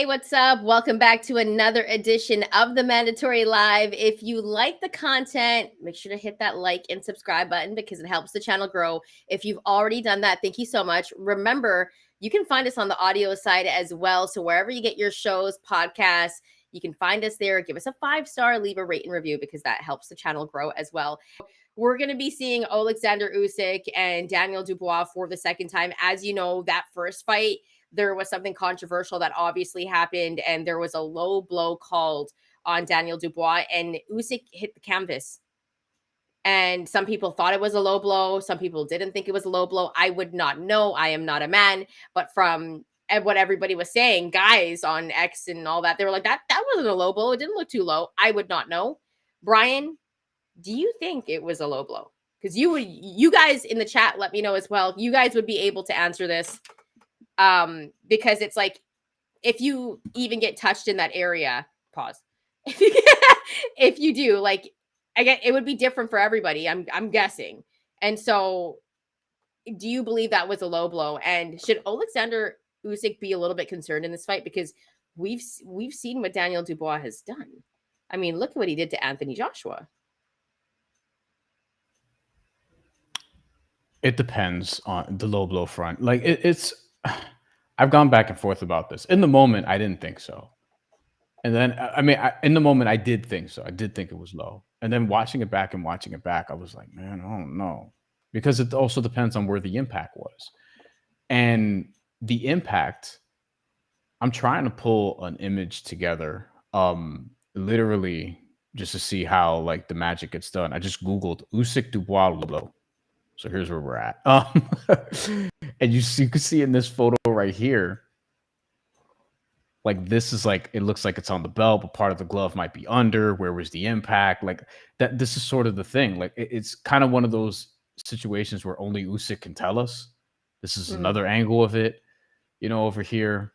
what's up? Welcome back to another edition of the Mandatory Live. If you like the content, make sure to hit that like and subscribe button because it helps the channel grow. If you've already done that, thank you so much. Remember, you can find us on the audio side as well. So wherever you get your shows, podcasts, you can find us there. Give us a 5-star, leave a rate and review because that helps the channel grow as well. We're going to be seeing Oleksandr Usyk and Daniel Dubois for the second time. As you know, that first fight, there was something controversial that obviously happened, and there was a low blow called on Daniel Dubois, and Usyk hit the canvas. And some people thought it was a low blow. Some people didn't think it was a low blow. I would not know. I am not a man. But from what everybody was saying, guys on X and all that, they were like, that wasn't a low blow. It didn't look too low. I would not know. Bryan, do you think it was a low blow? Because you guys in the chat, let me know as well. You guys would be able to answer this. Because it's like, if you even get touched in that area, pause. If you do, like, I get it would be different for everybody. I'm guessing. And so, do you believe that was a low blow? And should Oleksandr Usyk be a little bit concerned in this fight because we've seen what Daniel Dubois has done. I mean, look at what he did to Anthony Joshua. It depends on the low blow front. Like it's, I've gone back and forth about this. In the moment, I didn't think so, and then in the moment, I did think so. I did think it was low, and then watching it back, I was like, man, I don't know, because it also depends on where the impact was, and the impact. I'm trying to pull an image together, literally just to see how like the magic gets done. I just googled Usyk Dubois low blow. So here's where we're at. And you can see in this photo right here, like this is like, it looks like it's on the belt, but part of the glove might be under. Where was the impact? Like that, this is sort of the thing. Like it's kind of one of those situations where only Usyk can tell us. This is another angle of it, over here.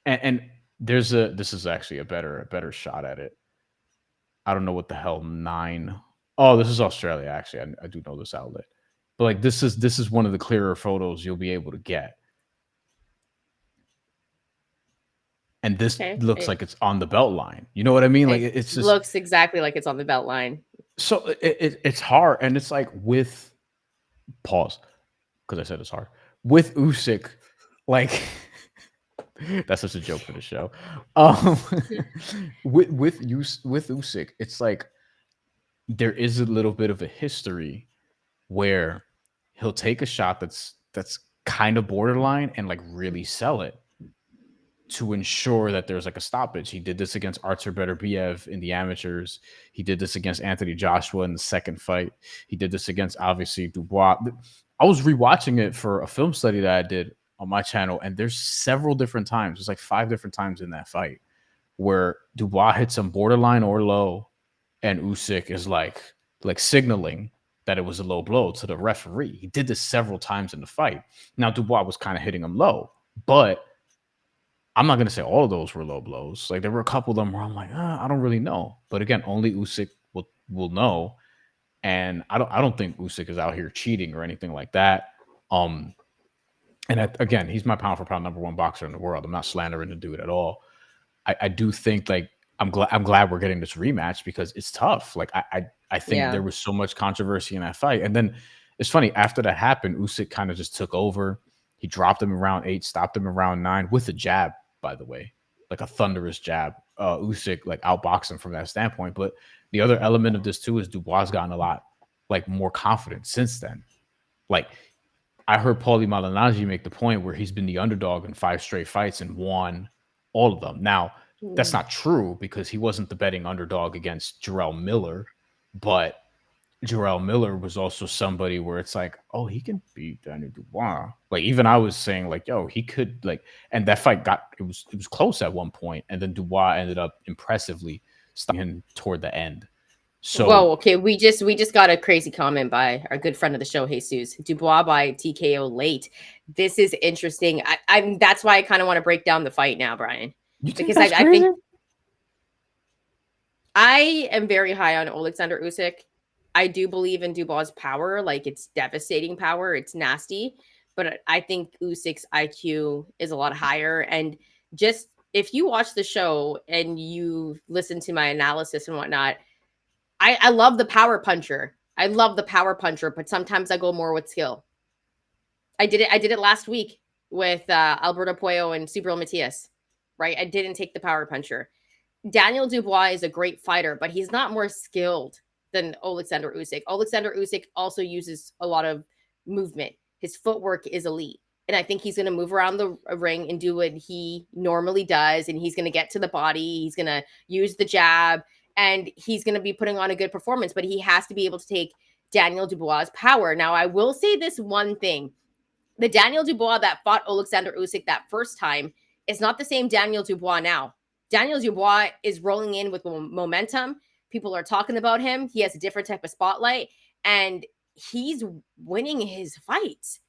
And this is actually a better shot at it. I don't know what the hell 9. Oh, this is Australia. Actually, I do know this outlet. But like this is one of the clearer photos you'll be able to get. And this looks like it's on the belt line. You know what I mean? Like it's just looks exactly like it's on the belt line. So it's hard, and it's like with pause because I said it's hard with Usyk, like that's such a joke for the show. With Usyk, it's like there is a little bit of a history where he'll take a shot that's kind of borderline and like really sell it to ensure that there's like a stoppage. He did this against Artur Beterbiev in the amateurs. He did this against Anthony Joshua in the second fight. He did this against obviously Dubois. I was rewatching it for a film study that I did on my channel, and there's several different times. There's like 5 different times in that fight where Dubois hits him borderline or low, and Usyk is like signaling that it was a low blow to the referee. He did this several times in the fight. Now Dubois was kind of hitting him low, but I'm not going to say all of those were low blows. Like there were a couple of them where I'm like, I don't really know. But again, only Usyk will know. And I don't think Usyk is out here cheating or anything like that. And again, he's my pound for pound #1 boxer in the world. I'm not slandering the dude at all. I do think like I'm glad we're getting this rematch because it's tough. Like I think there was so much controversy in that fight. And then it's funny, after that happened, Usyk kind of just took over. He dropped him in round 8, stopped him in round 9 with a jab, by the way, like a thunderous jab. Usyk like outboxed him from that standpoint. But the other element of this too is Dubois gotten a lot like more confident since then. Like I heard Paulie Malignaggi make the point where he's been the underdog in 5 straight fights and won all of them. Now, that's not true because he wasn't the betting underdog against Jarrell Miller, but Jarrell Miller was also somebody where it's like, oh, he can beat Daniel Dubois. Like even I was saying, like, yo, he could like, and that fight it was close at one point, and then Dubois ended up impressively stopping him toward the end. So whoa, okay, we just got a crazy comment by our good friend of the show, Jesus. Dubois by TKO late. This is interesting. I'm that's why I kind of want to break down the fight now, Bryan. Because I think I am very high on Oleksandr Usyk. I do believe in Dubois' power. Like, it's devastating power. It's nasty. But I think Usyk's IQ is a lot higher. And just if you watch the show and you listen to my analysis and whatnot, I love the power puncher. I love the power puncher, but sometimes I go more with skill. I did it last week with Alberto Puello and Subriel Matias, right? I didn't take the power puncher. Daniel Dubois is a great fighter, but he's not more skilled than Oleksandr Usyk. Oleksandr Usyk also uses a lot of movement. His footwork is elite. And I think he's going to move around the ring and do what he normally does. And he's going to get to the body. He's going to use the jab. And he's going to be putting on a good performance. But he has to be able to take Daniel Dubois' power. Now, I will say this one thing. The Daniel Dubois that fought Oleksandr Usyk that first time is not the same Daniel Dubois now. Daniel Dubois is rolling in with momentum. People are talking about him. He has a different type of spotlight, and he's winning his fights.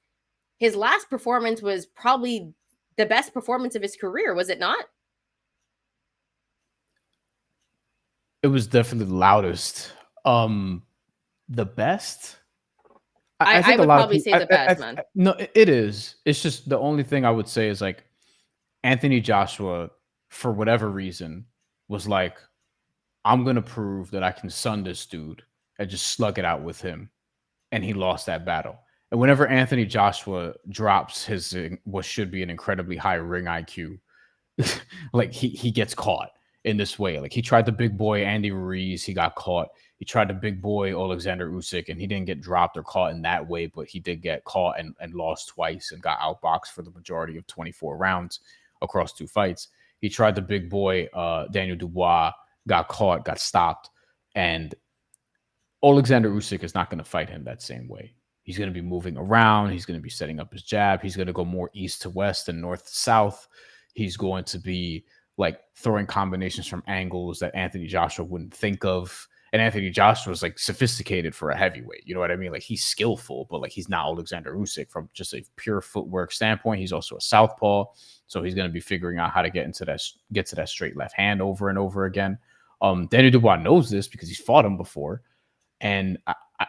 His last performance was probably the best performance of his career, was it not? It was definitely the loudest. The best. I I think a would lot of probably people. say the best, man. No, it is. It's just the only thing I would say is like Anthony Joshua, for whatever reason, was like, I'm gonna prove that I can sun this dude and just slug it out with him, and he lost that battle. And whenever Anthony Joshua drops his what should be an incredibly high ring IQ, like he gets caught in this way. Like he tried the big boy Andy Ruiz, he got caught. He tried the big boy Oleksandr Usyk, and he didn't get dropped or caught in that way, but he did get caught and lost twice and got outboxed for the majority of 24 rounds across 2 fights. He tried the big boy Daniel Dubois, got caught, got stopped, and Oleksandr Usyk is not going to fight him that same way. He's going to be moving around. He's going to be setting up his jab. He's going to go more east to west and north to south. He's going to be like throwing combinations from angles that Anthony Joshua wouldn't think of. And Anthony Joshua is like sophisticated for a heavyweight. You know what I mean? Like he's skillful, but like he's not Oleksandr Usyk from just a pure footwork standpoint. He's also a southpaw, so he's going to be figuring out how to get to that straight left hand over and over again. Daniel Dubois knows this because he's fought him before. And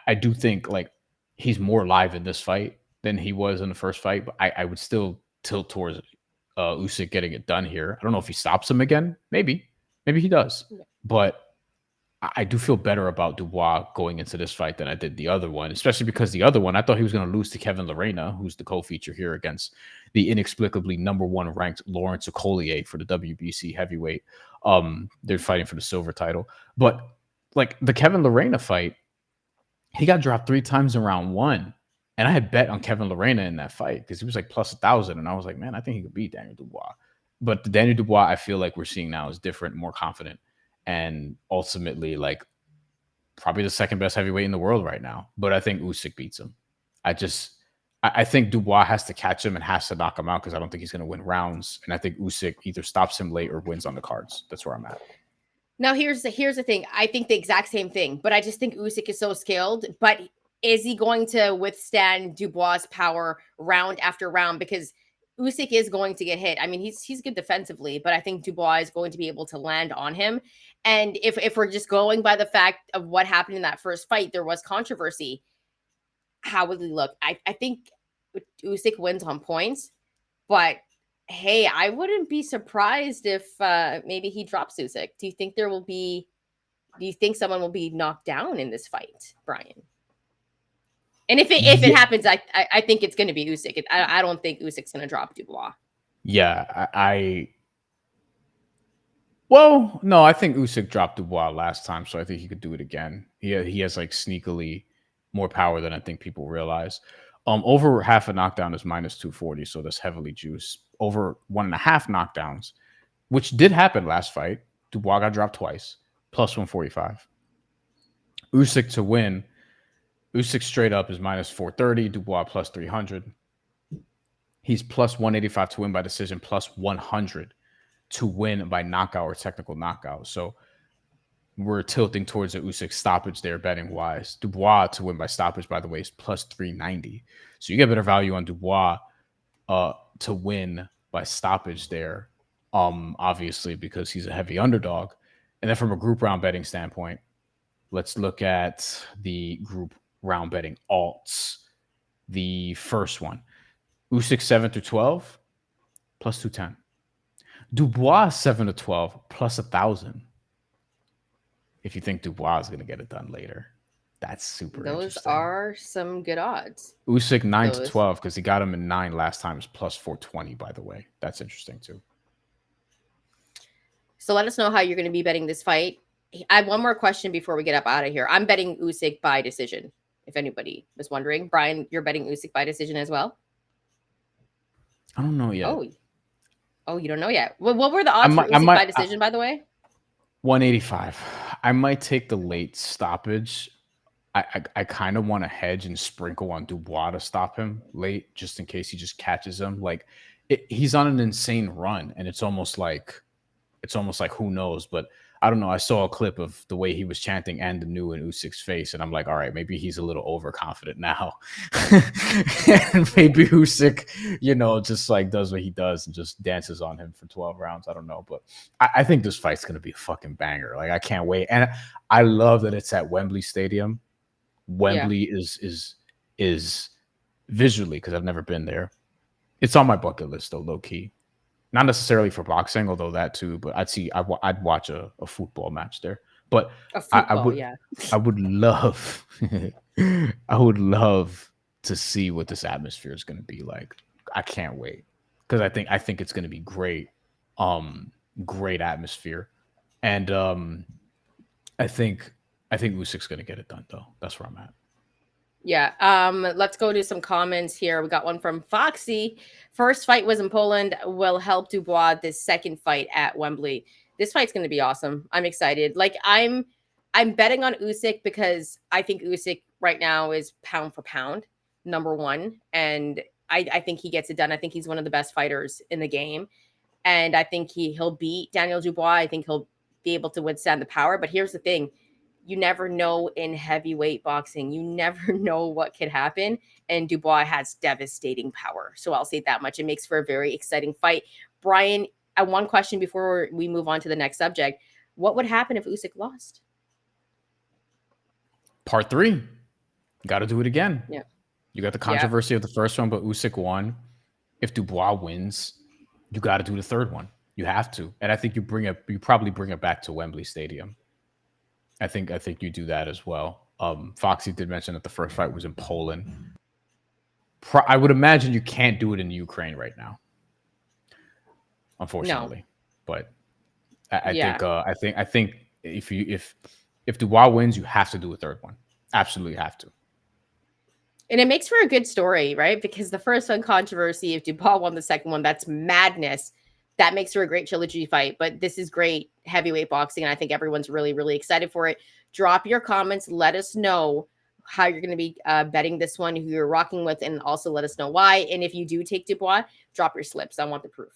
I do think like he's more live in this fight than he was in the first fight, but I would still tilt towards Usyk getting it done here. I don't know if he stops him again. Maybe he does. But I do feel better about Dubois going into this fight than I did the other one, especially because the other one, I thought he was going to lose to Kevin Lerena, who's the co-feature here against the inexplicably #1 ranked Lawrence Okolie for the WBC heavyweight. They're fighting for the silver title. But like the Kevin Lerena fight, he got dropped 3 times in round 1. And I had bet on Kevin Lerena in that fight because he was like plus 1,000. And I was like, man, I think he could beat Daniel Dubois. But the Daniel Dubois I feel like we're seeing now is different, more confident, and ultimately like probably the second best heavyweight in the world right now. But I think Usyk beats him. I think Dubois has to catch him and has to knock him out because I don't think he's going to win rounds. And I think Usyk either stops him late or wins on the cards. That's where I'm at. Now here's the thing. I think the exact same thing, but I just think Usyk is so skilled. But is he going to withstand Dubois' power round after round? Because Usyk is going to get hit. I mean, he's good defensively, but I think Dubois is going to be able to land on him. And if we're just going by the fact of what happened in that first fight, there was controversy. How would he look? I think Usyk wins on points, but hey, I wouldn't be surprised if maybe he drops Usyk. Do you think someone will be knocked down in this fight, Bryan? And if it Yeah, happens, I think it's going to be Usyk. I don't think Usyk's going to drop Dubois. yeah. Well, no, I think Usyk dropped Dubois last time, so I think he could do it again. He has like sneakily more power than I think people realize. Over half a knockdown is minus 240, so that's heavily juiced. Over 1.5 knockdowns, which did happen last fight. Dubois got dropped twice, plus 145. Usyk to win. Usyk straight up is minus 430. Dubois plus 300. He's plus 185 to win by decision, plus 100 to win by knockout or technical knockout. So we're tilting towards the Usyk stoppage there, betting wise. Dubois to win by stoppage, by the way, is plus 390. So you get better value on Dubois to win by stoppage there, obviously, because he's a heavy underdog. And then from a group round betting standpoint, let's look at the group round betting alts. The first one, Usyk 7 through 12, plus 210. Dubois 7-12 plus 1,000. If you think Dubois is going to get it done later, that's super Those interesting. are some good odds. Usyk 9 to Those. 12 because he got him in 9 last time is plus 420. By the way, that's interesting too. So let us know how you're going to be betting this fight. I have one more question before we get up out of here. I'm betting Usyk by decision. If anybody was wondering, Bryan, you're betting Usyk by decision as well. I don't know yet. Oh, oh, you don't know yet. Well, what were the I odds for might, I Usyk might by decision, by the way? 185. I might take the late stoppage. I kind of want to hedge and sprinkle on Dubois to stop him late, just in case he just catches him. Like he's on an insane run, and it's almost like who knows, but I don't know. I saw a clip of the way he was chanting "and the new" in Usyk's face, and I'm like, all right, maybe he's a little overconfident now, and maybe Usyk, just like does what he does and just dances on him for 12 rounds. I don't know, but I think this fight's gonna be a fucking banger. Like I can't wait, and I love that it's at Wembley Stadium. Yeah. Wembley is visually because I've never been there. It's on my bucket list though, low key. Not necessarily for boxing, although that too. But I'd watch a football match there. But A I football, would yeah. I would love I would love to see what this atmosphere is going to be like. I can't wait because I think it's going to be great. Great atmosphere, and I think I think Usyk's going to get it done though. That's where I'm at. Yeah. Let's go to some comments here. We got one from Foxy. First fight was in Poland. Will help Dubois this second fight at Wembley. This fight's gonna be awesome. I'm excited. Like I'm betting on Usyk because I think Usyk right now is pound for pound number one. And I think he gets it done. I think he's one of the best fighters in the game. And I think he'll beat Daniel Dubois. I think he'll be able to withstand the power. But here's the thing: you never know in heavyweight boxing. You never know what could happen. And Dubois has devastating power. So I'll say that much. It makes for a very exciting fight. Bryan, one question before we move on to the next subject: what would happen if Usyk lost? Part 3, got to do it again. Yeah, You got the yeah, controversy of the first one, but Usyk won. If Dubois wins, you got to do the third one. You have to, and I think you probably bring it back to Wembley Stadium. I think you do that as well. Foxy did mention that the first fight was in Poland. I would imagine you can't do it in Ukraine right now, no, unfortunately. But I yeah. think I think if Dubois wins, you have to do a third one. Absolutely have to. And it makes for a good story, right? Because the first one, controversy, if Dubois won the second one, that's madness. That makes for a great trilogy fight. But this is great heavyweight boxing. And I think everyone's really, really excited for it. Drop your comments. Let us know how you're going to be betting this one, who you're rocking with, and also let us know why. And if you do take Dubois, drop your slips. I want the proof.